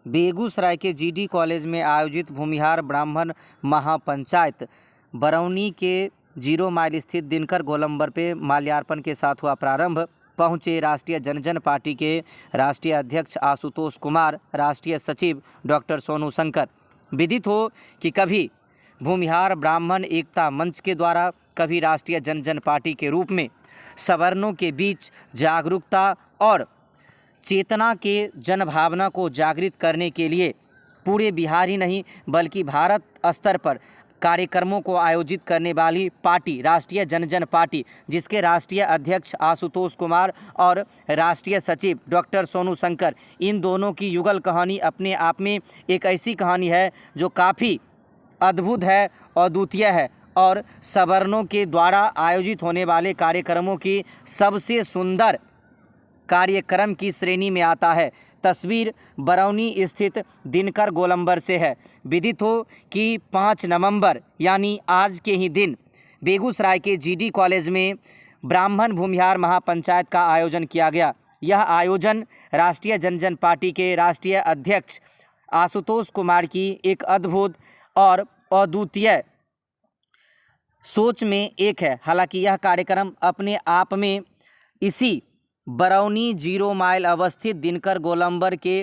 बेगूसराय के GD college में आयोजित भूमिहार ब्राह्मण महापंचायत बरौनी के 0 माइल स्थित दिनकर गोलंबर पे माल्यार्पण के साथ हुआ प्रारंभ। पहुंचे राष्ट्रीय जनजन पार्टी के राष्ट्रीय अध्यक्ष आशुतोष कुमार, राष्ट्रीय सचिव डॉक्टर सोनू शंकर। विदित हो कि कभी भूमिहार ब्राह्मण एकता मंच के द्वारा, कभी राष्ट्रीय जनजन पार्टी के रूप में सवर्णों के बीच जागरूकता और चेतना के जनभावना को जागृत करने के लिए पूरे बिहार ही नहीं बल्कि भारत स्तर पर कार्यक्रमों को आयोजित करने वाली पार्टी राष्ट्रीय जनजन पार्टी, जिसके राष्ट्रीय अध्यक्ष आशुतोष कुमार और राष्ट्रीय सचिव डॉक्टर सोनू शंकर, इन दोनों की युगल कहानी अपने आप में एक ऐसी कहानी है जो काफ़ी अद्भुत है, अद्वितीय है और सवर्णों के द्वारा आयोजित होने वाले कार्यक्रमों की सबसे सुंदर कार्यक्रम की श्रेणी में आता है। तस्वीर बरौनी स्थित दिनकर गोलंबर से है। विदित हो कि 5 नवंबर यानी आज के ही दिन बेगूसराय के जीडी कॉलेज में ब्राह्मण भूमिहार महापंचायत का आयोजन किया गया। यह आयोजन राष्ट्रीय जनजन पार्टी के राष्ट्रीय अध्यक्ष आशुतोष कुमार की एक अद्भुत और अद्वितीय सोच में एक है। हालांकि यह कार्यक्रम अपने आप में इसी बरौनी 0 माइल अवस्थित दिनकर गोलंबर के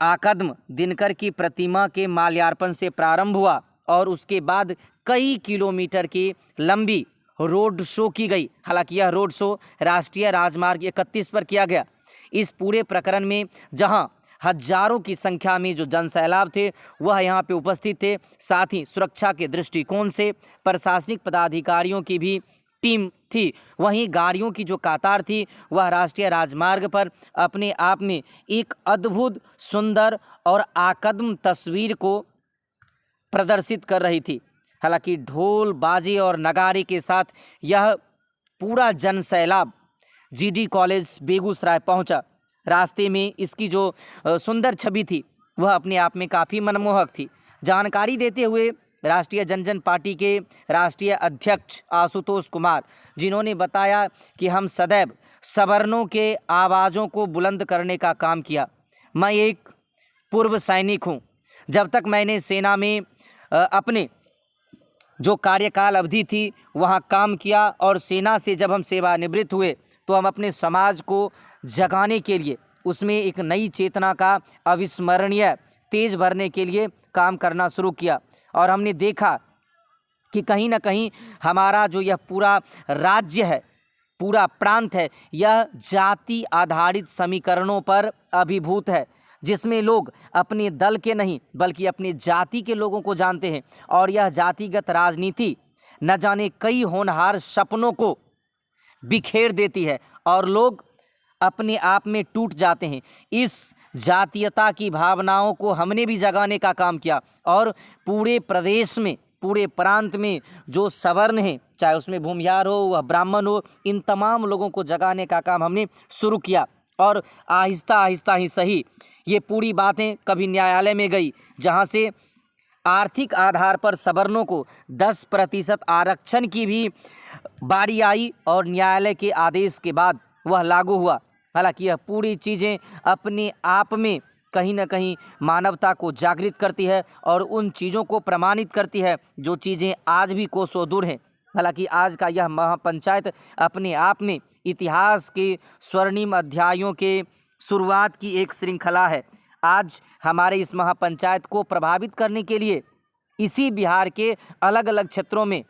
आकद्म दिनकर की प्रतिमा के माल्यार्पण से प्रारंभ हुआ और उसके बाद कई किलोमीटर की लंबी रोड शो की गई। हालांकि यह रोड शो राष्ट्रीय राजमार्ग 31 पर किया गया। इस पूरे प्रकरण में जहां हजारों की संख्या में जो जनसैलाब थे वह यहाँ पे उपस्थित थे, साथ ही सुरक्षा के दृष्टिकोण से प्रशासनिक पदाधिकारियों की भी टीम थी। वहीं गाड़ियों की जो कतार थी वह राष्ट्रीय राजमार्ग पर अपने आप में एक अद्भुत, सुंदर और आकद्म तस्वीर को प्रदर्शित कर रही थी। हालांकि ढोल, बाजे और नगारे के साथ यह पूरा जनसैलाब जीडी कॉलेज बेगूसराय पहुंचा। रास्ते में इसकी जो सुंदर छवि थी वह अपने आप में काफ़ी मनमोहक थी। जानकारी देते हुए राष्ट्रीय जनजन पार्टी के राष्ट्रीय अध्यक्ष आशुतोष कुमार, जिन्होंने बताया कि हम सदैव सवर्णों के आवाज़ों को बुलंद करने का काम किया। मैं एक पूर्व सैनिक हूं। जब तक मैंने सेना में अपने जो कार्यकाल अवधि थी वहां काम किया और सेना से जब हम सेवानिवृत्त हुए तो हम अपने समाज को जगाने के लिए, उसमें एक नई चेतना का अविस्मरणीय तेज भरने के लिए काम करना शुरू किया। और हमने देखा कि कहीं ना कहीं हमारा जो यह पूरा राज्य है, पूरा प्रांत है, यह जाति आधारित समीकरणों पर अभिभूत है, जिसमें लोग अपने दल के नहीं बल्कि अपने जाति के लोगों को जानते हैं। और यह जातिगत राजनीति न जाने कई होनहार सपनों को बिखेर देती है और लोग अपने आप में टूट जाते हैं। इस जातीयता की भावनाओं को हमने भी जगाने का काम किया और पूरे प्रदेश में, पूरे प्रांत में जो सवर्ण हैं, चाहे उसमें भूमिहार हो वह ब्राह्मण हो, इन तमाम लोगों को जगाने का काम हमने शुरू किया। और आहिस्ता आहिस्ता ही सही ये पूरी बातें कभी न्यायालय में गई, जहां से आर्थिक आधार पर सवर्णों को 10% आरक्षण की भी बारी आई और न्यायालय के आदेश के बाद वह लागू हुआ। हालांकि यह पूरी चीज़ें अपने आप में कहीं ना कहीं मानवता को जागृत करती है और उन चीज़ों को प्रमाणित करती है जो चीज़ें आज भी कोसों दूर हैं। हालांकि आज का यह महापंचायत अपने आप में इतिहास के स्वर्णिम अध्यायों के शुरुआत की एक श्रृंखला है। आज हमारे इस महापंचायत को प्रभावित करने के लिए इसी बिहार के अलग अलग क्षेत्रों में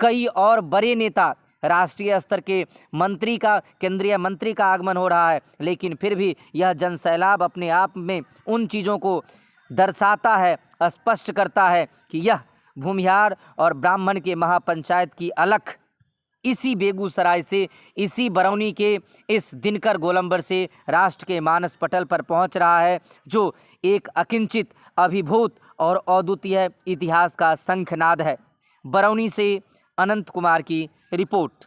कई और बड़े नेता, राष्ट्रीय स्तर के मंत्री का, केंद्रीय मंत्री का आगमन हो रहा है। लेकिन फिर भी यह जनसैलाब अपने आप में उन चीज़ों को दर्शाता है, स्पष्ट करता है कि यह भूमिहार और ब्राह्मण के महापंचायत की अलख इसी बेगूसराय से, इसी बरौनी के इस दिनकर गोलंबर से राष्ट्र के मानस पटल पर पहुंच रहा है, जो एक अकिंचित, अभिभूत और अद्वितीय इतिहास का शंखनाद है। बरौनी से अनंत कुमार की रिपोर्ट।